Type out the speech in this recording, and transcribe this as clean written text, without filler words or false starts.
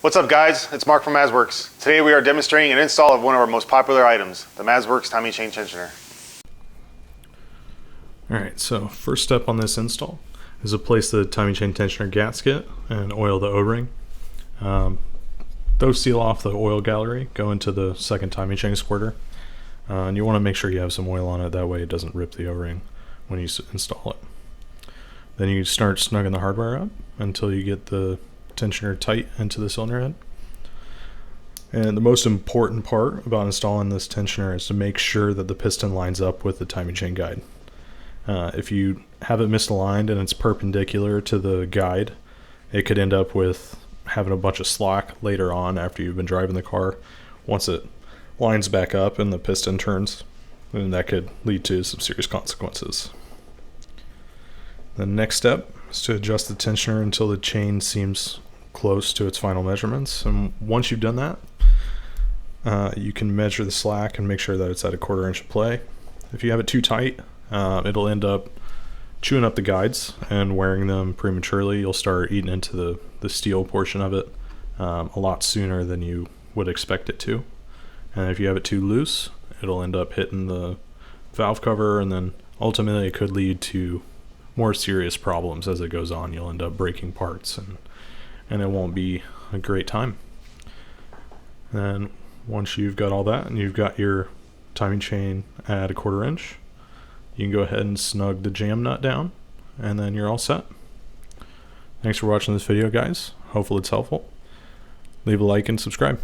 What's up guys, it's Mark from Mazworx. Today we are demonstrating an install of one of our most popular items, the Mazworx timing chain tensioner. Alright, so first step on this install is to place the timing chain tensioner gasket and oil the O-ring. Those seal off the oil gallery, go into the second timing chain squirter. And you want to make sure you have some oil on it, that way it doesn't rip the O-ring when you install it. Then you start snugging the hardware up until you get the tensioner tight into the cylinder head. And the most important part about installing this tensioner is to make sure that the piston lines up with the timing chain guide. If you have it misaligned and it's perpendicular to the guide, it could end up with having a bunch of slack later on after you've been driving the car. Once it lines back up and the piston turns, and that could lead to some serious consequences. The next step is to adjust the tensioner until the chain seems close to its final measurements. And once you've done that, you can measure the slack and make sure that it's at 1/4 inch of play. If you have it too tight, it'll end up chewing up the guides and wearing them prematurely. You'll start eating into the steel portion of it a lot sooner than you would expect it to. And if you have it too loose, it'll end up hitting the valve cover, and then ultimately it could lead to more serious problems as it goes on. You'll end up breaking parts and it won't be a great time. And once you've got all that and you've got your timing chain at 1/4 inch, you can go ahead and snug the jam nut down, and then you're all set. Thanks for watching this video guys. Hopefully it's helpful. Leave a like and subscribe.